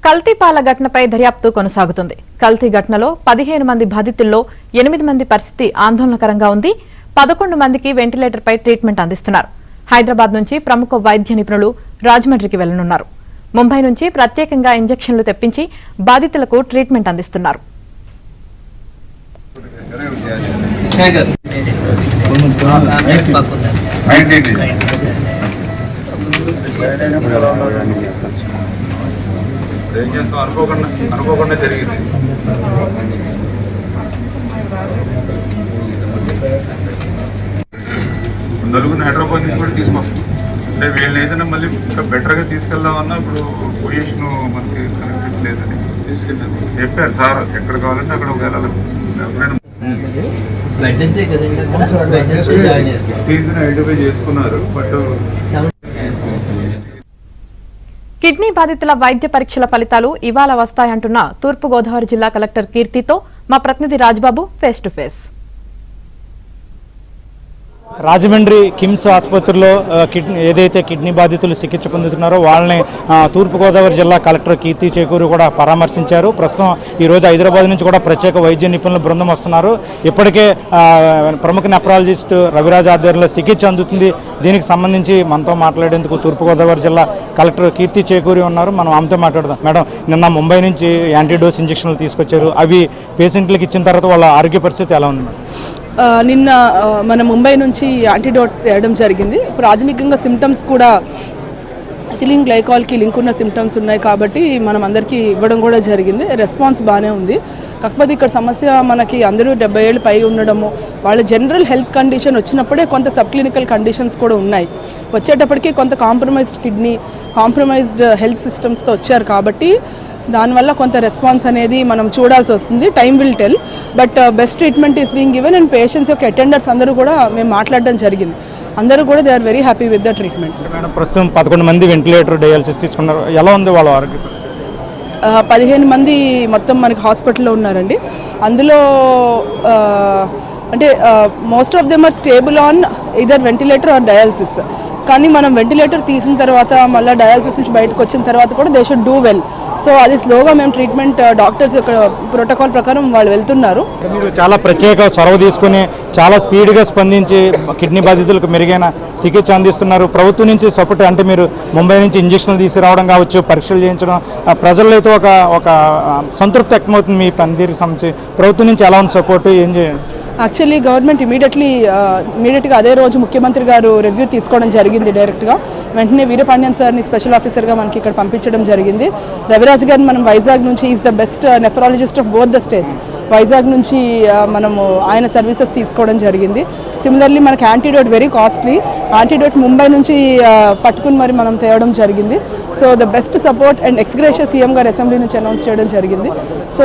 కల్తీ పాల ఘటనపై దర్యాప్తు కొనసాగుతుంది. కల్తీ ఘటనలో 15 మంది బాధితుల్లో 8 మంది పరిస్థితి ఆందోళనకరంగా ఉంది. 11 మందికి వెంటిలేటర్పై ట్రీట్మెంట్ అందిస్తున్నారు. హైదరాబాద్ నుంచి ప్రముఖ వైద్య నిపుణులు రాజమండ్రికి వెళ్లనున్నారు. ముంబై నుంచి ప్రత్యేకంగా ఇంజెక్షన్లు తెప్పించి బాధితులకు ట్రీట్మెంట్ అందిస్తున్నారు. అనుకోకుండా జరిగింది. నలుగురిని హైదరాబాద్ నుంచి కూడా తీసుకొస్తాం. అంటే వీళ్ళని ఏదైనా మళ్ళీ ఇంకా బెటర్గా తీసుకెళ్దామన్నా ఇప్పుడు పొజిషన్ మనకి కరెక్ట్ లేదని తీసుకెళ్ళాను. చెప్పారు సార్ ఎక్కడ కావాలంటే అక్కడ ఒకవేళ ఐడెంటిఫై చేసుకున్నారు. బట్ కిడ్నీ బాధితుల వైద్య పరీక్షల ఫలితాలు ఇవాళ వస్తాయంటున్న తూర్పుగోదావరి జిల్లా కలెక్టర్ కీర్తితో మా ప్రతినిధి Rajbabu face to face. Rajahmundry KIMS ఆసుపత్రిలో ఏదైతే కిడ్నీ బాధితులు చికిత్స పొందుతున్నారో వాళ్ళని తూర్పుగోదావరి జిల్లా కలెక్టర్ కీర్తి చేకూరి కూడా పరామర్శించారు. ప్రస్తుతం ఈరోజు హైదరాబాద్ నుంచి కూడా ప్రత్యేక వైద్య నిపుణుల బృందం వస్తున్నారు. ఇప్పటికే ప్రముఖ నెఫ్రాలజిస్ట్ రవిరాజ్ ఆధ్వర్యంలో చికిత్స అందుతుంది. దీనికి సంబంధించి మనతో మాట్లాడేందుకు తూర్పుగోదావరి జిల్లా కలెక్టర్ కీర్తి చేకూరి ఉన్నారు. మనం ఆమెతో మాట్లాడదాం. మేడం, నిన్న ముంబై నుంచి యాంటీడోస్ ఇంజక్షన్లు తీసుకొచ్చారు. అవి పేషెంట్లకు ఇచ్చిన తర్వాత వాళ్ళ ఆరోగ్య పరిస్థితి ఎలా ఉంది? నిన్న మన ముంబై నుంచి యాంటీడోట్ తేయడం జరిగింది. ప్రాథమికంగా సిమ్టమ్స్ కూడా ఎథిలిన్ గ్లైకాల్కి లింక్ ఉన్న సిమ్టమ్స్ ఉన్నాయి కాబట్టి మనం అందరికీ ఇవ్వడం కూడా జరిగింది. రెస్పాన్స్ బాగానే ఉంది. కాకపోతే ఇక్కడ సమస్య మనకి అందరూ 70 ఏళ్ళు పై ఉండడము, వాళ్ళ జనరల్ హెల్త్ కండిషన్ వచ్చినప్పుడే కొంత సబ్ క్లినికల్ కండిషన్స్ కూడా ఉన్నాయి. వచ్చేటప్పటికి కొంత కాంప్రమైజ్డ్ కిడ్నీ, కాంప్రమైజ్డ్ హెల్త్ సిస్టమ్స్తో వచ్చారు కాబట్టి దానివల్ల కొంత రెస్పాన్స్ అనేది మనం చూడాల్సి వస్తుంది. Time will tell. But best treatment is being given and patients యొక్క అటెండర్స్ అందరూ కూడా మేము మాట్లాడడం జరిగింది. అందరూ కూడా they are very happy with the treatment. ప్రస్తుతం 11 మంది వెంటిలేటర్ డయాలసిస్ తీసుకున్నారు. ఎలా ఉంది వాళ్ళ ఆరోగ్యం? 15 మంది మొత్తం మనకి హాస్పిటల్లో ఉన్నారండి. అందులో అంటే most of them are stable on either ventilator or dialysis. కానీ మనం వెంటిలేటర్ తీసిన తర్వాత మళ్ళీ డయాలసిస్ నుంచి బయటకు వచ్చిన తర్వాత కూడా they should do well. So అది స్లోగా మేము ట్రీట్మెంట్ డాక్టర్స్ యొక్క ప్రోటోకాల్ ప్రకారం వాళ్ళు వెళ్తున్నారు. మీరు చాలా ప్రత్యేక చొరవ తీసుకుని చాలా స్పీడ్గా స్పందించి కిడ్నీ బాధితులకు మెరుగైన చికిత్స అందిస్తున్నారు. ప్రభుత్వం నుంచి సపోర్ట్ అంటే మీరు ముంబై నుంచి ఇంజక్షన్లు తీసుకురావడం కావచ్చు, పరీక్షలు చేయించడం, ప్రజల్లో అయితే ఒక సంతృప్తి వ్యక్తమవుతుంది. మీ పనితీరుకి సంబంధించి ప్రభుత్వం నుంచి ఎలా ఉంది సపోర్ట్, ఏం చేయండి? యాక్చువల్లీ గవర్నమెంట్ ఇమీడియట్గా అదే రోజు ముఖ్యమంత్రి గారు రివ్యూ తీసుకోవడం జరిగింది. డైరెక్ట్గా వెంటనే వీరపాండ్యన్ సార్ని స్పెషల్ ఆఫీసర్గా మనకి ఇక్కడ పంపించడం జరిగింది. రవిరాజ్ గారిని మనం వైజాగ్ నుంచి is the best nephrologist of both the states. Vizag నుంచి మనము ఆయన సర్వీసెస్ తీసుకోవడం జరిగింది. సిమిలర్లీ మనకి antidote very costly. Antidote Mumbai నుంచి పట్టుకుని మరి మనం తేవడం జరిగింది. So the best support and ex gratia CM గారు అసెంబ్లీ నుంచి అనౌన్స్ చేయడం జరిగింది. So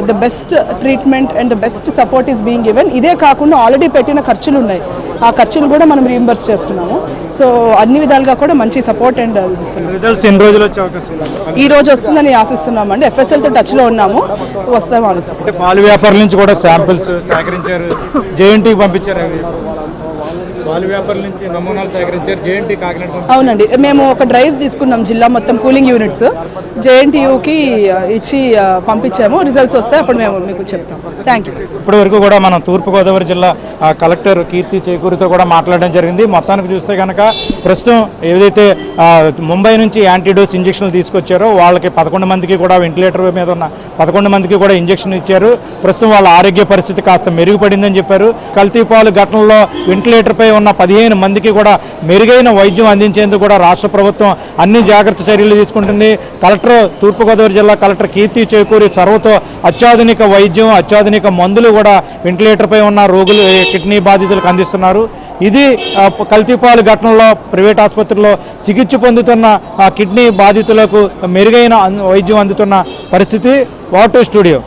the best treatment and the best support is being given. ఇదే కాకుండా ఆల్రెడీ పెట్టిన ఖర్చులు ఉన్నాయి, ఆ ఖర్చులు కూడా మనం రీయింబర్స్ చేస్తున్నాము. సో అన్ని విధాలుగా కూడా మంచి సపోర్ట్ అండ్ ఈ రోజు వస్తుందని ఆశిస్తున్నామండి. ఎఫ్ఎస్ఎల్తో టచ్లో ఉన్నాము, వస్తాము ఆలోచిస్తాం. పాలు వ్యాపారుల నుంచి కూడా శాంపిల్స్ సేకరించారు, జేఎన్టీకి పంపించారు. పాలు వ్యాపారుల నుంచి నమూనాలు సేకరించారు, జేఎన్టీ కాకినాడ. అవునండి, మేము ఒక డ్రైవ్ తీసుకున్నాం జిల్లా మొత్తం కూలింగ్ యూనిట్స్ జేఎన్టీయూకి ఇచ్చి పంపించాము. రిజల్ట్స్ వస్తే అప్పుడు మేము మీకు చెప్తాం. Thank you. ఇప్పటి వరకు కూడా మనం తూర్పుగోదావరి జిల్లా కలెక్టర్ కీర్తి చేకూరితో కూడా మాట్లాడడం జరిగింది. మొత్తానికి చూస్తే కనుక ప్రస్తుతం ఏదైతే ముంబై నుంచి యాంటీడోస్ ఇంజక్షన్లు తీసుకొచ్చారో వాళ్ళకి 11 మందికి కూడా వెంటిలేటర్ మీద ఉన్న 11 మందికి కూడా ఇంజక్షన్ ఇచ్చారు. ప్రస్తుతం వాళ్ళ ఆరోగ్య పరిస్థితి కాస్త మెరుగుపడిందని చెప్పారు. కల్తీపాలు ఘటనలో వెంటిలేటర్పై ఉన్న 15 మందికి కూడా మెరుగైన వైద్యం అందించేందుకు కూడా రాష్ట్ర ప్రభుత్వం అన్ని జాగ్రత్త చర్యలు తీసుకుంటుంది. తూర్పుగోదావరి జిల్లా కలెక్టర్ కీర్తి చేకూరి చొరవతో అత్యాధునిక వైద్యం, అత్యాధునిక మందులు కూడా వెంటిలేటర్పై ఉన్న రోగులు, కిడ్నీ బాధితులకు అందిస్తున్నారు. ఇది కల్తీపాలు ఘటనలో ప్రైవేట్ ఆసుపత్రిలో చికిత్స పొందుతున్న కిడ్నీ బాధితులకు మెరుగైన వైద్యం అందుతున్న పరిస్థితి. Water studio.